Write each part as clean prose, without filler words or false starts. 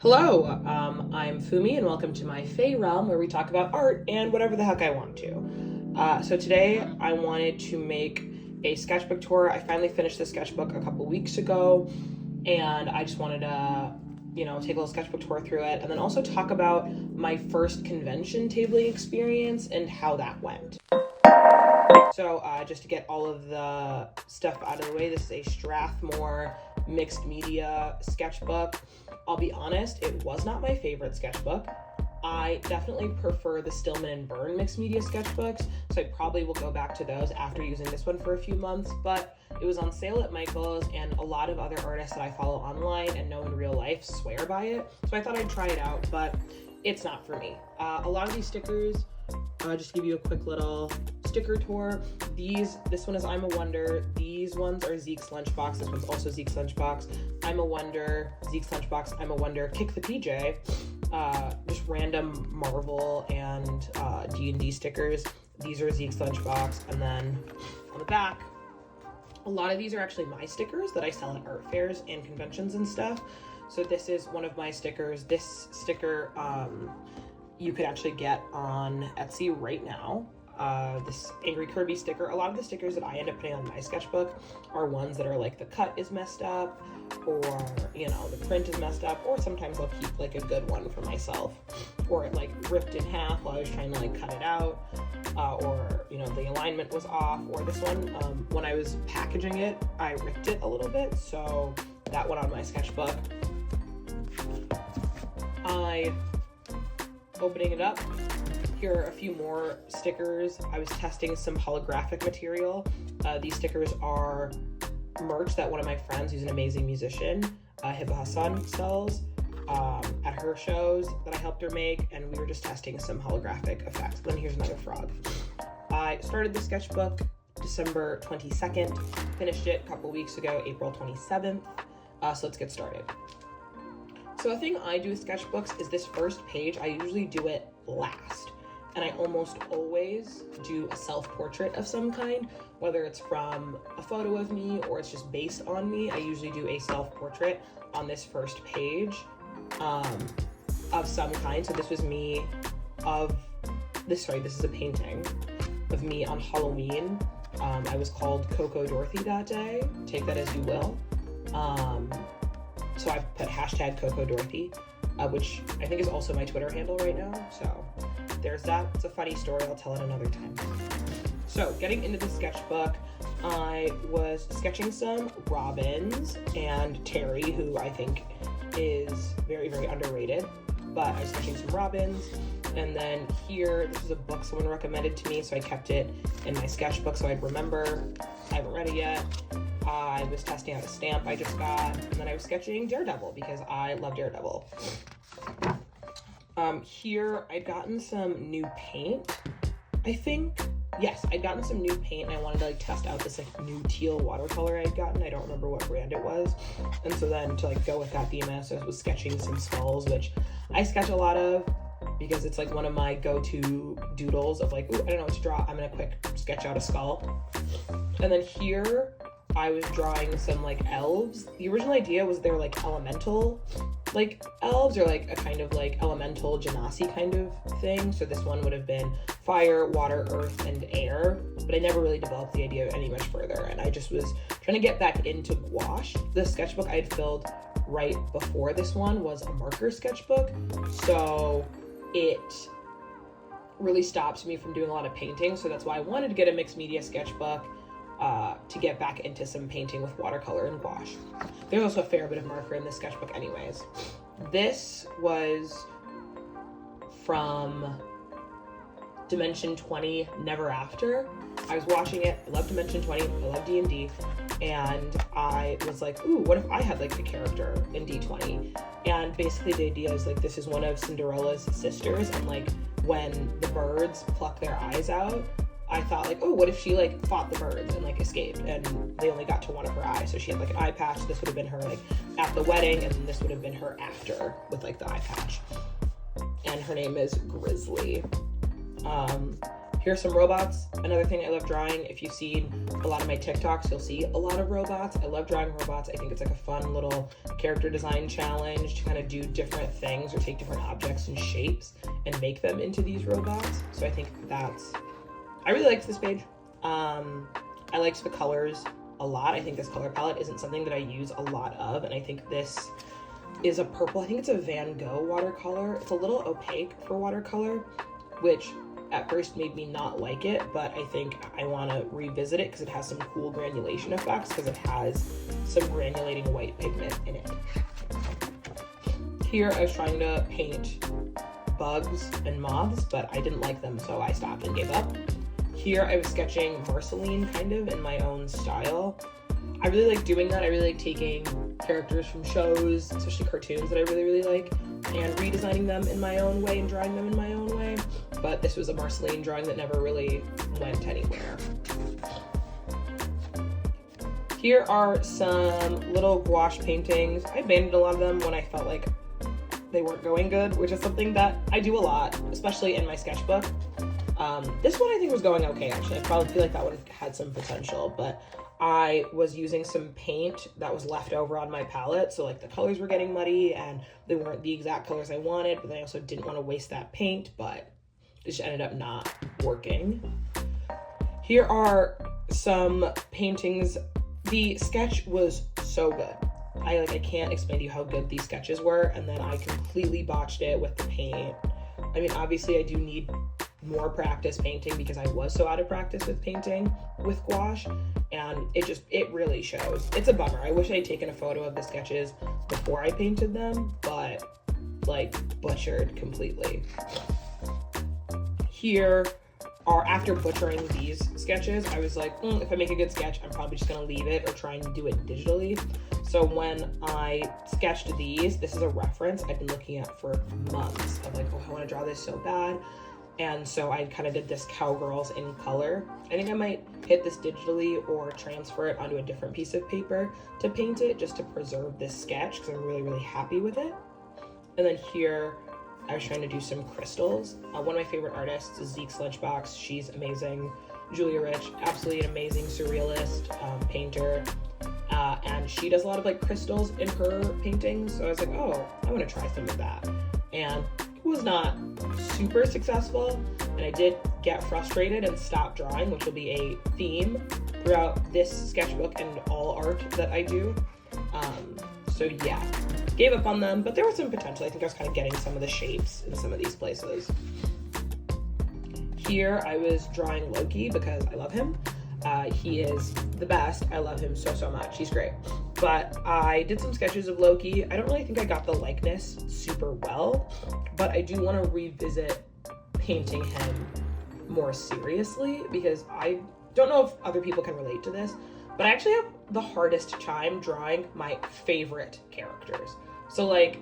Hello, I'm Fumi, and welcome to my Fae realm where we talk about art and whatever the heck I want to. So today I wanted to make a sketchbook tour. I finally finished the sketchbook a couple weeks ago, and I just wanted to, take a little sketchbook tour through it, and then also talk about my first convention tabling experience and how that went. So just to get all of the stuff out of the way, this is a Strathmore mixed media sketchbook. I'll be honest, it was not my favorite sketchbook. I definitely prefer the Stillman and Byrne mixed media sketchbooks, so I probably will go back to those after using this one for a few months, but it was on sale at Michael's, and a lot of other artists that I follow online and know in real life swear by it, so I thought I'd try it out, but it's not for me. A lot of these stickers, just to give you a quick little sticker tour, this one is I'm a Wonder, these ones are Zeke's Lunchbox, this one's also Zeke's Lunchbox, I'm a Wonder, Zeke's Lunchbox, I'm a Wonder, Kick the PJ, just random Marvel and D&D stickers. These are Zeke's Lunchbox, and then on the back, a lot of these are actually my stickers that I sell at art fairs and conventions and stuff. So this is one of my stickers. This sticker you could actually get on Etsy right now. This Angry Kirby sticker. A lot of the stickers that I end up putting on my sketchbook are ones that are like the cut is messed up, or the print is messed up, or sometimes I'll keep like a good one for myself, or it like ripped in half while I was trying to like cut it out, or the alignment was off, or this one when I was packaging it I ripped it a little bit, so that went on my sketchbook. Opening it up, here are a few more stickers. I was testing some holographic material. These stickers are merch that one of my friends, who's an amazing musician, Hiba Hassan, sells at her shows that I helped her make, and we were just testing some holographic effects. Then here's another frog. I started the sketchbook December 22nd, finished it a couple weeks ago, April 27th. So let's get started. So the thing I do with sketchbooks is this first page, I usually do it last. And I almost always do a self-portrait of some kind, whether it's from a photo of me or it's just based on me. I usually do a self-portrait on this first page of some kind. So this was me this is a painting of me on Halloween. I was called Coco Dorothy that day. Take that as you will. So I've put hashtag Coco Dorothy, which I think is also my Twitter handle right now. So there's that. It's a funny story. I'll tell it another time. So getting into the sketchbook, I was sketching some robins and Terry, who I think is very, very underrated. But I was sketching some robins. And then here, this is a book someone recommended to me, so I kept it in my sketchbook so I'd remember. I haven't read it yet. I was testing out a stamp I just got, and then I was sketching Daredevil because I love Daredevil. Here I'd gotten some new paint, I think. Yes, I'd gotten some new paint and I wanted to test out this new teal watercolor I'd gotten. I don't remember what brand it was. And so then to go with that theme, I was sketching some skulls, which I sketch a lot of because it's one of my go-to doodles of ooh, I don't know what to draw. I'm gonna quick sketch out a skull. And then here I was drawing some elves. The original idea was they were elemental elves, or a kind of elemental genasi kind of thing. So this one would have been fire, water, earth, and air, but I never really developed the idea any much further, and I just was trying to get back into gouache. The sketchbook I had filled right before this one was a marker sketchbook, so it really stops me from doing a lot of painting, so that's why I wanted to get a mixed media sketchbook to get back into some painting with watercolor and gouache. There's also a fair bit of marker in this sketchbook anyways. This was from Dimension 20 Never After. I was watching it, I love Dimension 20, I love D&D, and I was ooh, what if I had a character in D20? And basically the idea is this is one of Cinderella's sisters, and when the birds pluck their eyes out, I thought oh, what if she fought the birds and escaped, and they only got to one of her eyes, so she had an eye patch. This would have been her at the wedding, and this would have been her after with the eye patch. And her name is Grizzly. Here's some robots. Another thing I love drawing. If you've seen a lot of my TikToks, you'll see a lot of robots. I love drawing robots. I think it's like a fun little character design challenge to kind of do different things or take different objects and shapes and make them into these robots. So I think I really liked this page. I liked the colors a lot. I think this color palette isn't something that I use a lot of, and I think this is a purple. I think it's a Van Gogh watercolor. It's a little opaque for watercolor, which at first made me not like it, but I think I want to revisit it because it has some cool granulation effects, because it has some granulating white pigment in it. Here I was trying to paint bugs and moths, but I didn't like them, so I stopped and gave up. Here I was sketching Marceline kind of in my own style. I really like doing that. I really like taking characters from shows, especially cartoons that I really like, and redesigning them in my own way and drawing them in my own way. But this was a Marceline drawing that never really went anywhere. Here are some little gouache paintings. I abandoned a lot of them when I felt like they weren't going good, which is something that I do a lot, especially in my sketchbook. This one I think was going okay, actually. I probably feel like that one had some potential, but I was using some paint that was left over on my palette, so like the colors were getting muddy and they weren't the exact colors I wanted, but I also didn't want to waste that paint, but it just ended up not working. Here are some paintings. The sketch was so good. I can't explain to you how good these sketches were, and then I completely botched it with the paint. I mean, obviously I do need more practice painting because I was so out of practice with painting with gouache, and it really shows. It's a bummer. I wish I had taken a photo of the sketches before I painted them, but like butchered completely. Here are, after butchering these sketches, I was like, if I make a good sketch, I'm probably just gonna leave it or try and do it digitally. So when I sketched these, this is a reference I've been looking at for months. I'm like, oh, I wanna draw this so bad. And so I kind of did this Cowgirls in color. I think I might hit this digitally or transfer it onto a different piece of paper to paint it, just to preserve this sketch, because I'm really happy with it. And then here, I was trying to do some crystals. One of my favorite artists is Zeke's Lunchbox. She's amazing. Julia Rich, absolutely an amazing surrealist painter. And she does a lot of like crystals in her paintings. So I was like, oh, I want to try some of that. And it was not super successful. And I did get frustrated and stop drawing, which will be a theme throughout this sketchbook and all art that I do. So yeah, gave up on them, but there was some potential. I think I was kind of getting some of the shapes in some of these places. Here I was drawing Loki because I love him. He is the best. I love him so much. He's great. But I did some sketches of Loki. I don't really think I got the likeness super well, but I do want to revisit painting him more seriously, because I don't know if other people can relate to this, but I actually have the hardest time drawing my favorite characters. So like,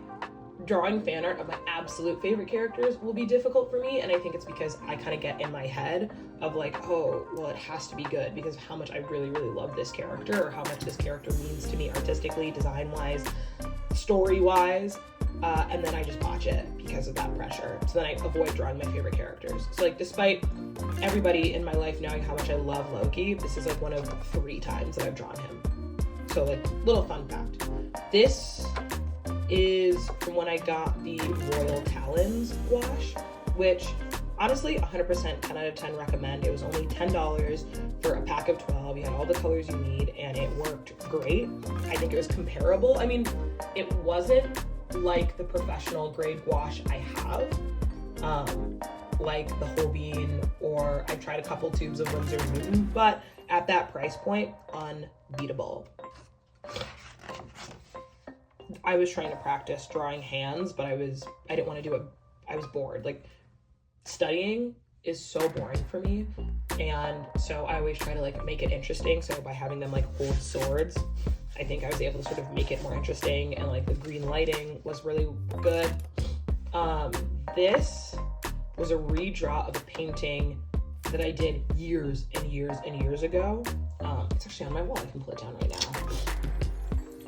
drawing fan art of my absolute favorite characters will be difficult for me, and I think it's because I kind of get in my head of like, oh, well, it has to be good because of how much I really love this character, or how much this character means to me artistically, design-wise, story-wise, and then I just botch it because of that pressure. So then I avoid drawing my favorite characters. So like, despite everybody in my life knowing how much I love Loki, this is like one of 3 times that I've drawn him. So like, little fun fact. This is from when I got the Royal Talons gouache, which honestly 100% 10 out of 10 recommend. It was only $10 for a pack of 12. You had all the colors you need and it worked great. I think it was comparable. I mean, it wasn't like the professional grade gouache I have, like the Holbein, or I tried a couple tubes of Winsor & Newton, but at that price point, unbeatable. I was trying to practice drawing hands, but I didn't want to do it. I was bored. Like, studying is so boring for me, and so I always try to like make it interesting. So by having them like hold swords, I think I was able to sort of make it more interesting, and like the green lighting was really good. This was a redraw of a painting that I did years ago. It's actually on my wall. I can pull it down right now.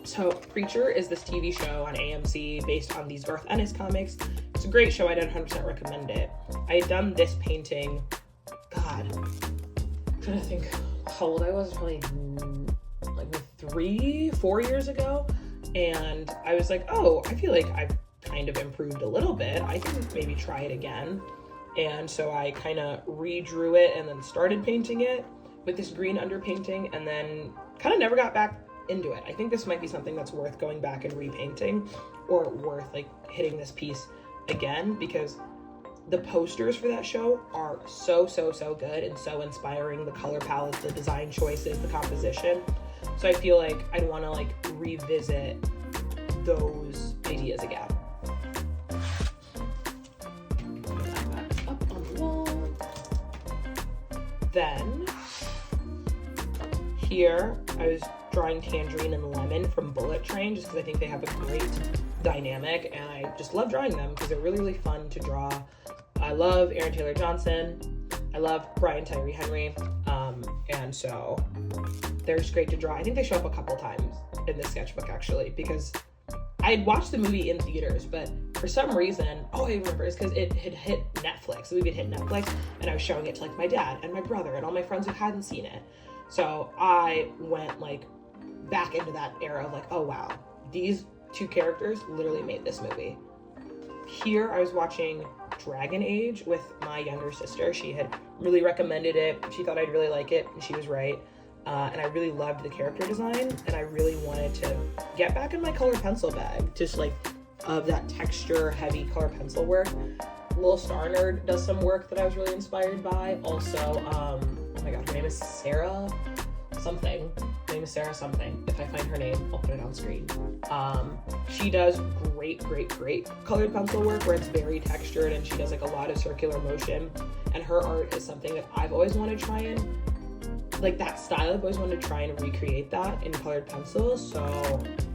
So Preacher is this TV show on AMC based on these Garth Ennis comics. It's a great show. I don't 100% recommend it. I had done this painting, God, dad. I'm trying to think how old I was, probably like 3-4 years ago. And I was like, oh, I feel like I've kind of improved a little bit. I can maybe try it again. And so I kind of redrew it and then started painting it with this green underpainting, and then kind of never got back into it. I think this might be something that's worth going back and repainting, or worth like hitting this piece again, because the posters for that show are so good and so inspiring. The color palettes, the design choices, the composition. So I feel like I'd want to like revisit those ideas again. That's up on the wall. Then here I was drawing Tangerine and Lemon from Bullet Train, just because I think they have a great dynamic, and I just love drawing them because they're really fun to draw. I love Aaron Taylor Johnson. I love Brian Tyree Henry. And so they're just great to draw. I think they show up a couple times in this sketchbook actually, because I had watched the movie in theaters, but for some reason, I remember, it's because it had hit Netflix. The movie had hit Netflix, and I was showing it to like my dad and my brother and all my friends who hadn't seen it. So I went like back into that era of like, oh wow, these two characters literally made this movie. Here I was watching Dragon Age with my younger sister. She had really recommended it. She thought I'd really like it, and she was right. And I really loved the character design, and I really wanted to get back in my colored pencil bag, just like of that texture heavy color pencil work. Little Star Nerd does some work that I was really inspired by. Also, oh my god, her name is Sarah something. Her name is Sarah something. If I find her name, I'll put it on screen. She does great colored pencil work where it's very textured, and she does like a lot of circular motion, and her art is something that I've always wanted to try and like that style. I've always wanted to try and recreate that in colored pencil, so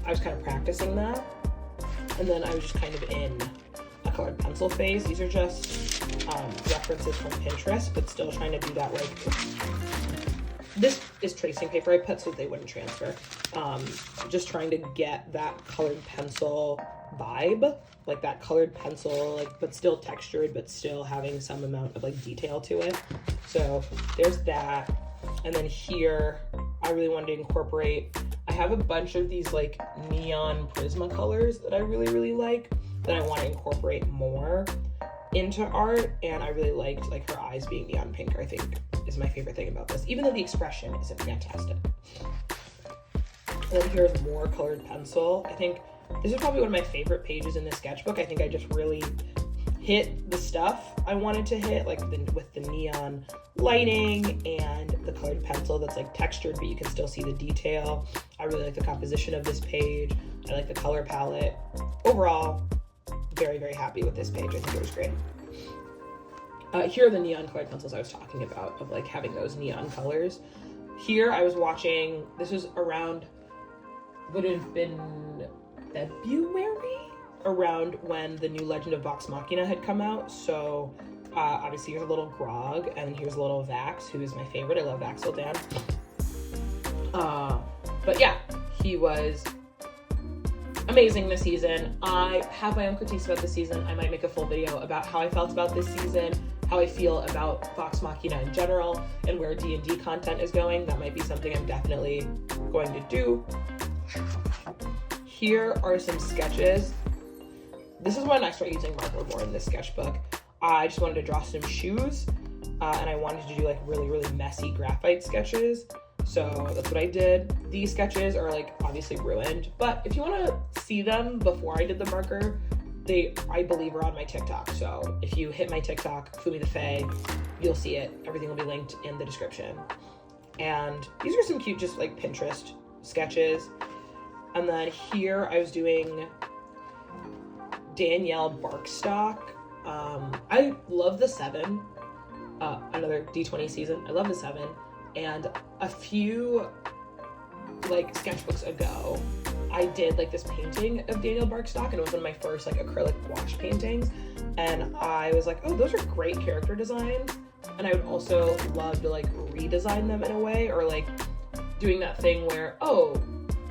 I was kind of practicing that, and then I was just kind of in a colored pencil phase. These are just references from Pinterest, but still trying to do that. Like, this is tracing paper I put so they wouldn't transfer. Just trying to get that colored pencil vibe, like that colored pencil, like, but still textured, but still having some amount of like detail to it. So there's that. And then here, I really wanted to incorporate, I have a bunch of these like neon Prismacolors that I really like, that I want to incorporate more into art. And I really liked like her eyes being neon pink, I think is my favorite thing about this, even though the expression isn't fantastic. And then here's more colored pencil. I think this is probably one of my favorite pages in this sketchbook. I think I just really hit the stuff I wanted to hit, like with the neon lighting and the colored pencil that's like textured, but you can still see the detail. I really like the composition of this page. I like the color palette. Overall, very happy with this page. I think it was great. Here are the neon colored pencils I was talking about, of like having those neon colors. Here I was watching, this was around, would have been February, around when the new Legend of Vox Machina had come out. So obviously here's a little Grog, and here's a little Vax, who is my favorite. I love Vaxel Dan. But yeah, he was amazing this season. I have my own critiques about this season. I might make a full video about how I felt about this season, how I feel about Vox Machina in general, and where D&D content is going. That might be something I'm definitely going to do. Here are some sketches. This is when I start using marker more in this sketchbook. I just wanted to draw some shoes, and I wanted to do like really messy graphite sketches. So that's what I did. These sketches are like obviously ruined, but if you want to see them before I did the marker, they, I believe, are on my TikTok. So if you hit my TikTok, Fumi the Fae, you'll see it. Everything will be linked in the description. And these are some cute, just like Pinterest sketches. And then here I was doing Danielle Barkstock. I love the 7, another D20 season. I love the 7. And a few like sketchbooks ago, I did like this painting of Danielle Barkstock, and it was one of my first like acrylic gouache paintings. And I was like, oh, those are great character designs. And I would also love to like redesign them in a way, or like doing that thing where, oh,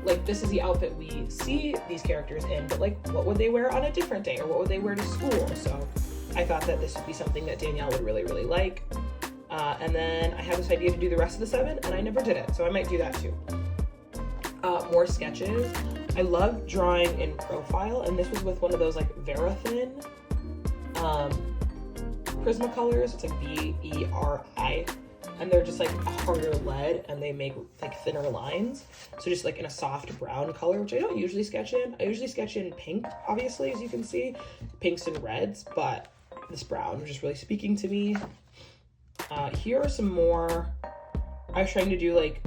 like this is the outfit we see these characters in, but like what would they wear on a different day, or what would they wear to school? So I thought that this would be something that Danielle would really like. And then I had this idea to do the rest of the 7, and I never did it, so I might do that too. More sketches. I love drawing in profile, and this was with one of those like Verithin Prismacolors. It's like VERI, and they're just like a harder lead, and they make like thinner lines. So just like in a soft brown color, which I don't usually sketch in. I usually sketch in pink, obviously, as you can see, pinks and reds, but this brown was just really speaking to me. Here are some more. I was trying to do like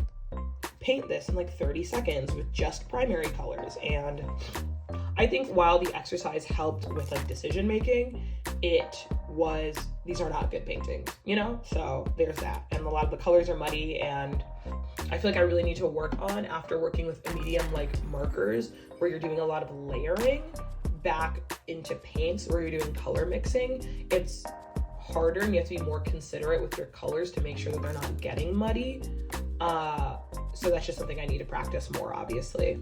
paint this in like 30 seconds with just primary colors, and I think while the exercise helped with like decision making, these are not good paintings, you know? So there's that. And a lot of the colors are muddy, and I feel like I really need to work on, after working with a medium like markers where you're doing a lot of layering back into paints where you're doing color mixing. It's harder, and you have to be more considerate with your colors to make sure that they're not getting muddy. So that's just something I need to practice more, obviously.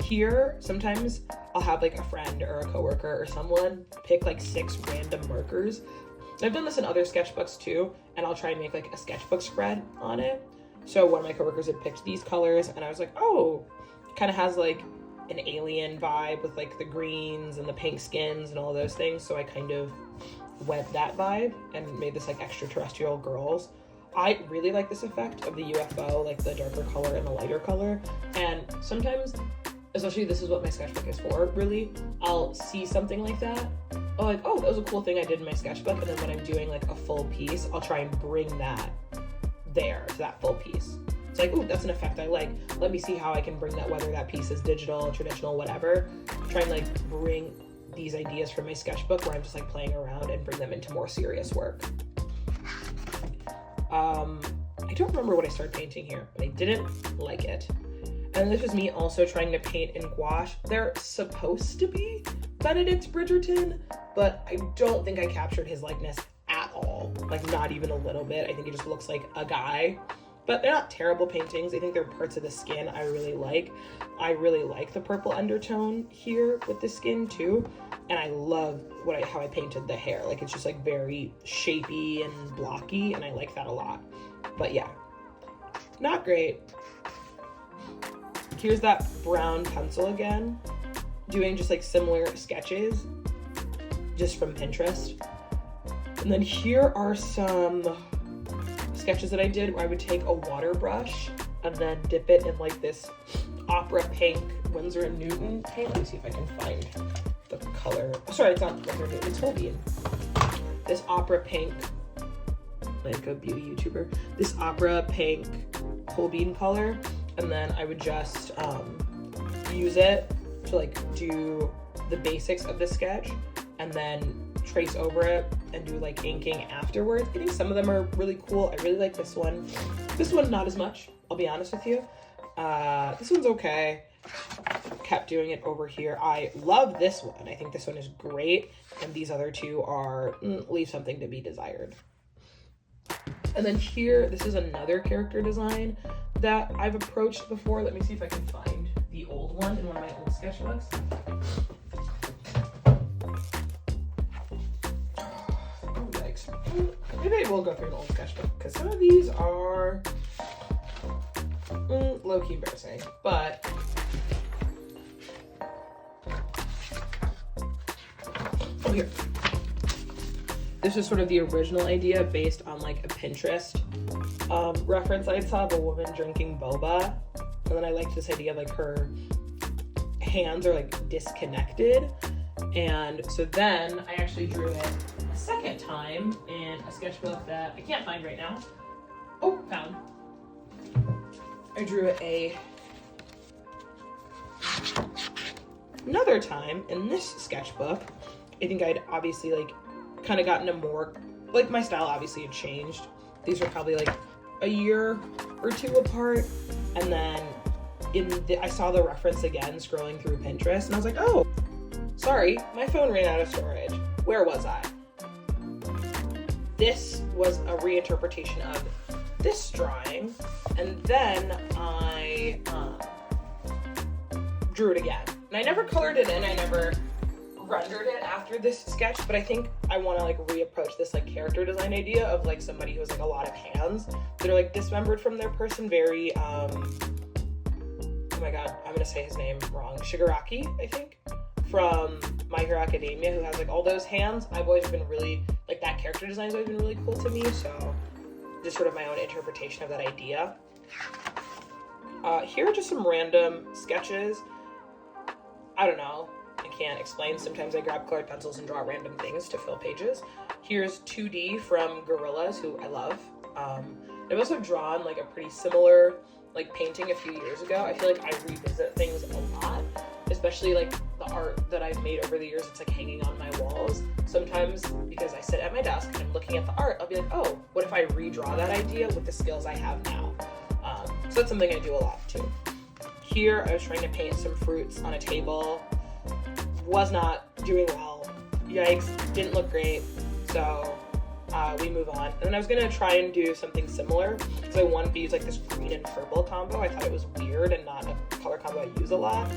Here, sometimes I'll have like a friend or a coworker or someone pick like 6 random markers. I've done this in other sketchbooks too, and I'll try and make like a sketchbook spread on it. So one of my coworkers had picked these colors, and I was like, oh, it kind of has like an alien vibe with like the greens and the pink skins and all those things. So I kind of went that vibe and made this like extraterrestrial girls. I really like this effect of the UFO, like the darker color and the lighter color. And sometimes, especially this is what my sketchbook is for, really, I'll see something like that. Oh, like, oh, that was a cool thing I did in my sketchbook. And then when I'm doing like a full piece, I'll try and bring that there to that full piece. It's like, oh, that's an effect I like. Let me see how I can bring that, whether that piece is digital, traditional, whatever. Try and like bring these ideas from my sketchbook where I'm just like playing around and bring them into more serious work. I don't remember what I started painting here, but I didn't like it. And this was me also trying to paint in gouache. They're supposed to be Benedict Bridgerton, but I don't think I captured his likeness at all. Like, not even a little bit. I think he just looks like a guy. But they're not terrible paintings. I think they're parts of the skin I really like. I really like the purple undertone here with the skin too. And I love how I painted the hair. Like, it's just like very shapy and blocky, and I like that a lot. But yeah, not great. Here's that brown pencil again, doing just like similar sketches just from Pinterest. And then here are some sketches that I did where I would take a water brush and then dip it in like this opera pink Winsor & Newton paint. Let me see if I can find the color. Oh, sorry, it's not Winsor & Newton, it's Holbein. This opera pink, like a beauty YouTuber, this opera pink Holbein color. And then I would just use it to like do the basics of the sketch and then trace over it and do like inking afterwards. I think some of them are really cool. I really like this one. This one, not as much, I'll be honest with you. This one's okay. Kept doing it over here. I love this one. I think this one is great. And these other two are leave something to be desired. And then here, this is another character design that I've approached before. Let me see if I can find the old one in one of my old sketchbooks. Oh, yikes. Maybe I will go through an old sketchbook, because some of these are low-key embarrassing, but oh, here. This is sort of the original idea based on like a Pinterest reference I saw of a woman drinking boba. And then I liked this idea of like her hands are like disconnected. And so then I actually drew it a second time in a sketchbook that I can't find right now. Oh, found. I drew it another time in this sketchbook. I think I'd obviously like kind of gotten a more, like my style obviously had changed. These were probably like a year or two apart. And then I saw the reference again scrolling through Pinterest, and I was like, oh, sorry, my phone ran out of storage. Where was I? This was a reinterpretation of this drawing, and then I drew it again. And I never colored it in. I never rendered it after this sketch, but I think I want to like reapproach this like character design idea of like somebody who has like a lot of hands that are like dismembered from their person, very oh my god, I'm gonna say his name wrong, Shigaraki, I think, from My Hero Academia, who has like all those hands. I've always been really like, that character design has always been really cool to me, so just sort of my own interpretation of that idea. Here are just some random sketches. I don't know, I can't explain. Sometimes I grab colored pencils and draw random things to fill pages. Here's 2D from Gorillas, who I love. I must have drawn like a pretty similar like painting a few years ago. I feel like I revisit things a lot, especially like the art that I've made over the years. It's like hanging on my walls. Sometimes because I sit at my desk and I'm looking at the art, I'll be like, oh, what if I redraw that idea with the skills I have now? So that's something I do a lot too. Here, I was trying to paint some fruits on a table. Was not doing well. Yikes, didn't look great. So we move on. And then I was gonna try and do something similar. So I wanted to use like this green and purple combo. I thought it was weird and not a color combo I use a lot,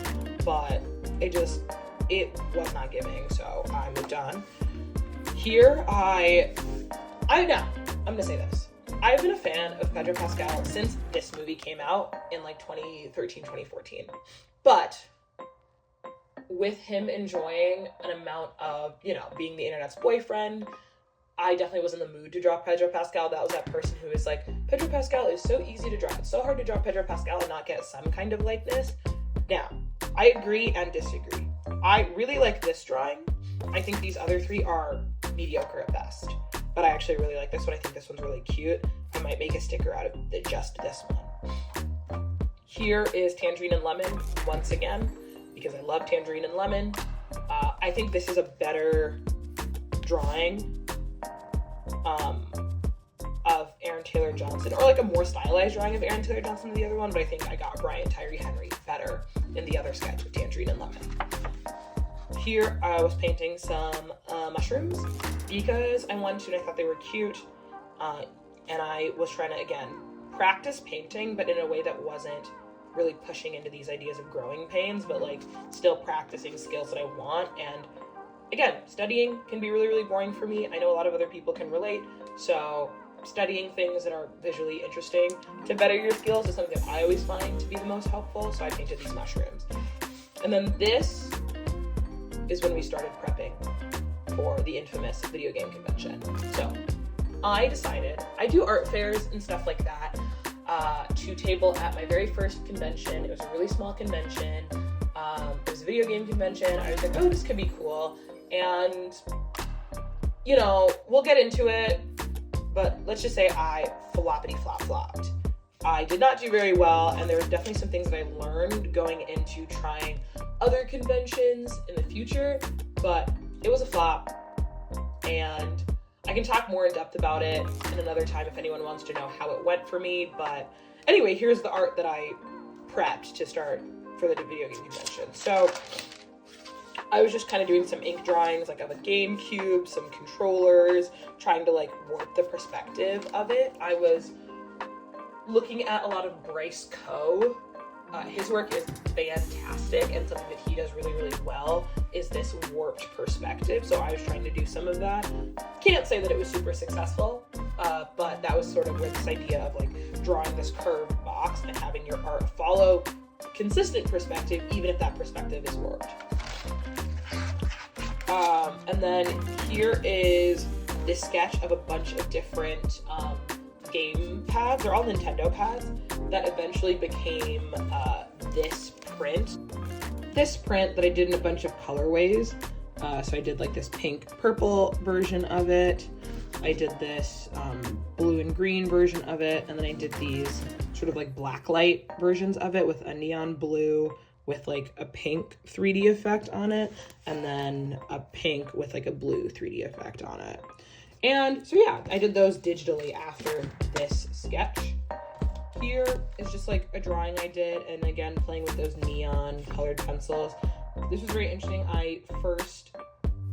but it was not giving, so I moved on. Here, I'm gonna say this. I've been a fan of Pedro Pascal since this movie came out in like 2013, 2014. But with him enjoying an amount of, you know, being the internet's boyfriend, I definitely was in the mood to draw Pedro Pascal. That was that person who is like, Pedro Pascal is so easy to draw. It's so hard to draw Pedro Pascal and not get some kind of likeness. Now, I agree and disagree. I really like this drawing. I think these other three are mediocre at best. But I actually really like this one. I think this one's really cute. I might make a sticker out of just this one. Here is Tangerine and Lemon, once again, because I love Tangerine and Lemon. I think this is a better drawing of Aaron Taylor Johnson, or like a more stylized drawing of Aaron Taylor Johnson than the other one, but I think I got Brian Tyree Henry better in the other sketch with Tangerine and Lemon. Here I was painting some mushrooms because I wanted to and I thought they were cute, and I was trying to, again, practice painting, but in a way that wasn't really pushing into these ideas of growing pains, but like still practicing skills that I want. And again, studying can be really, really boring for me. I know a lot of other people can relate, so studying things that are visually interesting to better your skills is something that I always find to be the most helpful, so I painted these mushrooms. And then this is when we started prepping for the infamous video game convention. So I decided, I do art fairs and stuff like that, to table at my very first convention. It was a really small convention. It was a video game convention. I was like, oh, this could be cool. And, you know, we'll get into it, but let's just say I flopped. I did not do very well, and there were definitely some things that I learned going into trying other conventions in the future, but it was a flop, and I can talk more in depth about it in another time if anyone wants to know how it went for me. But anyway, here's the art that I prepped to start for the video game convention. So I was just kind of doing some ink drawings, like of a GameCube, some controllers, trying to like warp the perspective of it. I was looking at a lot of Bryce Coe. His work is fantastic, and something that he does really, really well is this warped perspective. So I was trying to do some of that. Can't say that it was super successful, but that was sort of where this idea of like drawing this curved box and having your art follow consistent perspective, even if that perspective is warped. And then here is this sketch of a bunch of different game pads. They're all Nintendo pads that eventually became this print. This print that I did in a bunch of colorways. So I did like this pink purple version of it. I did this blue and green version of it. And then I did these sort of like black light versions of it with a neon blue with like a pink 3D effect on it. And then a pink with like a blue 3D effect on it. And so yeah, I did those digitally after this sketch. Here is just like a drawing I did, and again, playing with those neon colored pencils. This was very interesting. I first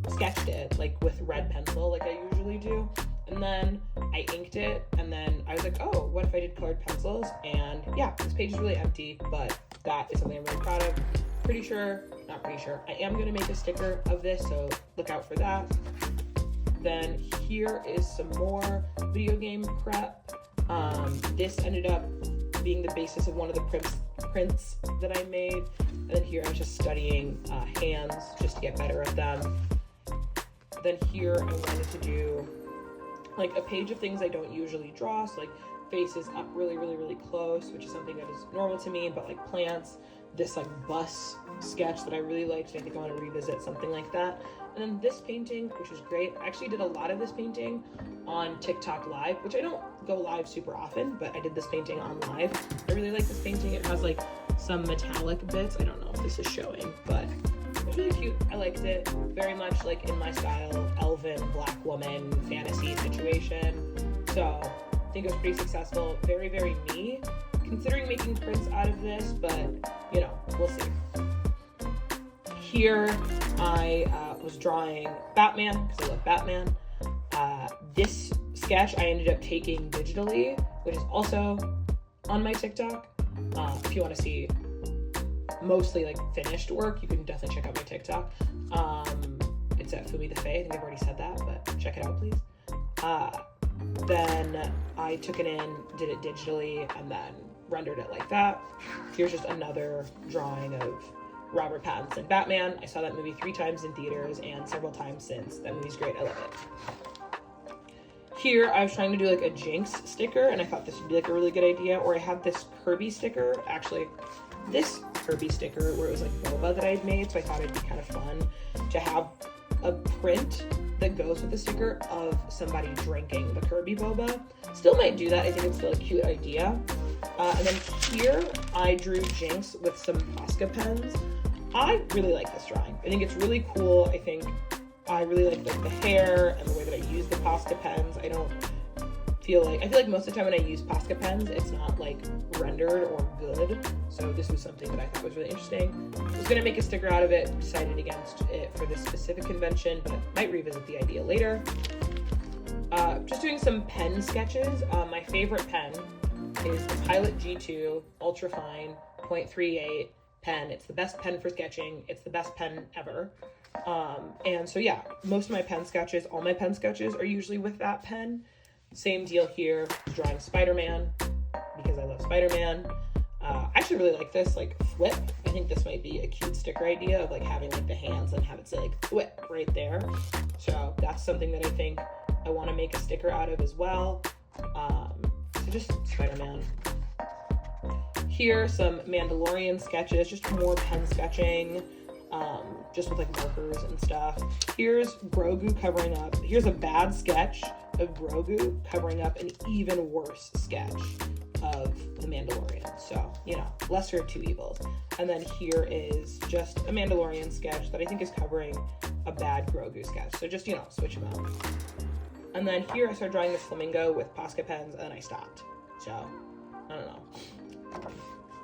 sketched it like with red pencil, like I usually do, and then I inked it, and then I was like, oh, what if I did colored pencils? And yeah, this page is really empty, but that is something I'm really proud of. Pretty sure not pretty sure. I am gonna make a sticker of this, so look out for that. Then here is some more video game prep. This ended up being the basis of one of the prints that I made. And then here I was just studying hands just to get better at them. Then here I wanted to do like a page of things I don't usually draw, so like faces up really close, which is something that is normal to me, but like plants, this like bus sketch that I really liked, and I think I want to revisit something like that. And then this painting, which is great. I actually did a lot of this painting on TikTok Live, which I don't go live super often, but I did this painting on live. I really like this painting. It has like some metallic bits. I don't know if this is showing, but it's really cute. I liked it. Very much like in my style, elven, black woman, fantasy situation. So I think it was pretty successful. Very me. Considering making prints out of this, but you know, we'll see. Here I was drawing Batman, because I love Batman. This sketch I ended up taking digitally, which is also on my TikTok. If you want to see mostly like finished work, you can definitely check out my TikTok. It's at Fumi the Fae. I think I've already said that, but check it out, please. Then I took it in, did it digitally, and then rendered it like that. Here's just another drawing of Robert Pattinson Batman. I saw that movie 3 times in theaters and several times since. That movie's great. I love it. Here I was trying to do like a Jinx sticker, and I thought this would be like a really good idea. Or I had this Kirby sticker, actually this Kirby sticker where it was like boba that I'd made, so I thought it'd be kind of fun to have a print that goes with the sticker of somebody drinking the Kirby boba. Still might do that. I think it's still a cute idea. And then here I drew Jinx with some Posca pens. I really like this drawing. I think it's really cool. I think I really like the hair and the way that I use the Posca pens. I feel like most of the time when I use Posca pens, it's not like rendered or good. So this was something that I thought was really interesting. I was gonna make a sticker out of it, decided against it for this specific convention, but might revisit the idea later. Just doing some pen sketches. My favorite pen is the Pilot G2 Ultra Fine 0.38 pen. It's the best pen for sketching. It's the best pen ever. And so yeah, most of my pen sketches, all my pen sketches are usually with that pen. Same deal here, drawing Spider-Man because I love Spider-Man. I actually really like this like flip. I think this might be a cute sticker idea of like having like the hands and have it say like flip right there. So that's something that I think I want to make a sticker out of as well. So just Spider-Man. Here, some Mandalorian sketches, just more pen sketching, just with like markers and stuff. Here's Grogu covering up. Here's a bad sketch of Grogu covering up an even worse sketch of the Mandalorian. So, you know, lesser of two evils. And then here is just a Mandalorian sketch that I think is covering a bad Grogu sketch. So just, you know, switch them out. And then here I started drawing this flamingo with Posca pens, and then I stopped. So, I don't know.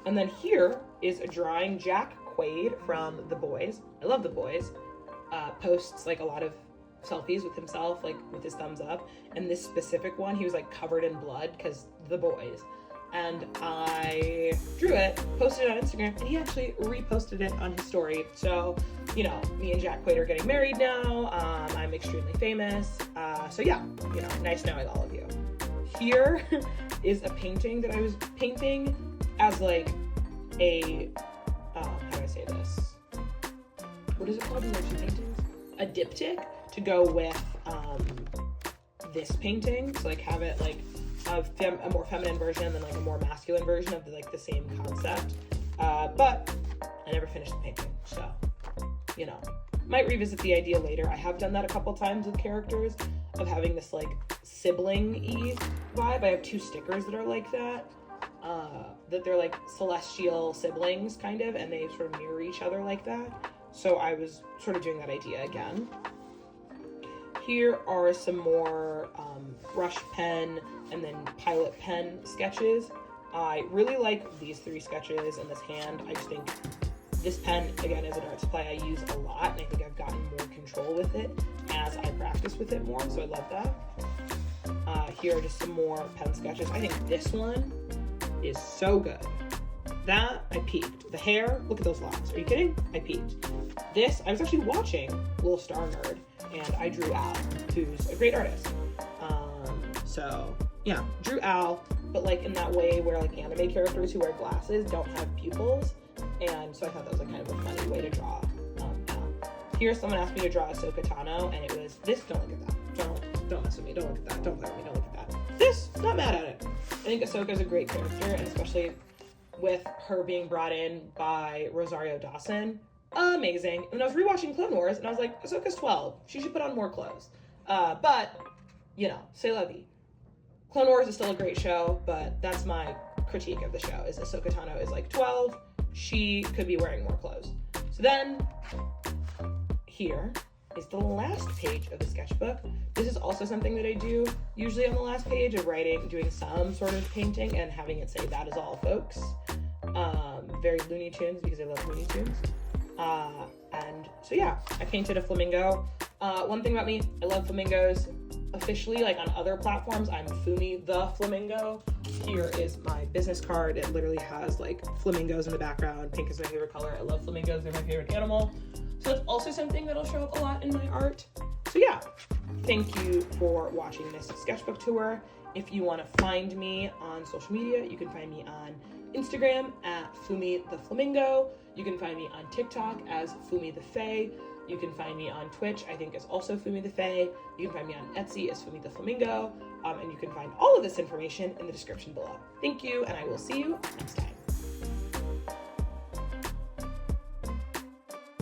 And then here is a drawing Jack Quaid from The Boys. I love The Boys. Posts like a lot of selfies with himself, like with his thumbs up. And this specific one, he was like covered in blood because The Boys. And I drew it, posted it on Instagram, and he actually reposted it on his story. So, you know, me and Jack Quaid are getting married now. I'm extremely famous. So yeah, you know, nice knowing all of you. Here is a painting that I was painting as like a, how do I say this? What is it called in those two paintings? A diptych to go with this painting. So like have it like a more feminine version and then like a more masculine version of the same concept. But I never finished the painting, so, you know, might revisit the idea later. I have done that a couple times with characters of having this like sibling-y vibe. I have 2 stickers that are like that, that they're like celestial siblings kind of, and they sort of mirror each other like that. So I was sort of doing that idea again. Here are some more brush pen and then pilot pen sketches. I really like these 3 sketches and this hand. I just think this pen, again, as an art supply, I use a lot, and I think I've gotten more control with it as I practice with it more, so I love that. Here are just some more pen sketches. I think this one is so good. That, I peaked. The hair, look at those locks. Are you kidding? I peaked. This, I was actually watching Little Star Nerd, and I drew Al, who's a great artist. So yeah, drew Al, but like in that way where like anime characters who wear glasses don't have pupils, and so I thought that was like kind of a funny way to draw Al. Here, someone asked me to draw Ahsoka Tano, and it was this. Don't look at that. Don't mess with me. Don't look at that. Don't play with me. Don't look at that. This, not mad at it. I think Ahsoka is a great character, and especially with her being brought in by Rosario Dawson, amazing. And I was rewatching Clone Wars, and I was like, Ahsoka's 12. She should put on more clothes. But you know, c'est la vie. Clone Wars is still a great show, but that's my critique of the show, is Ahsoka Tano is like 12. She could be wearing more clothes. So then, here is the last page of the sketchbook. This is also something that I do usually on the last page of writing, doing some sort of painting and having it say, that is all, folks. Very Looney Tunes, because I love Looney Tunes. And so yeah, I painted a flamingo. One thing about me, I love flamingos. Officially, like on other platforms, I'm Fumi the Flamingo. Here is my business card. It literally has like flamingos in the background. Pink is my favorite color. I love flamingos. They're my favorite animal. So that's also something that'll show up a lot in my art. So yeah, thank you for watching this sketchbook tour. If you want to find me on social media, you can find me on Instagram at Fumi the Flamingo. You can find me on TikTok as Fumi the Fae. You can find me on Twitch, I think is also Fumi the Fae. You can find me on Etsy as Fumi the Flamingo. And you can find all of this information in the description below. Thank you, and I will see you next time.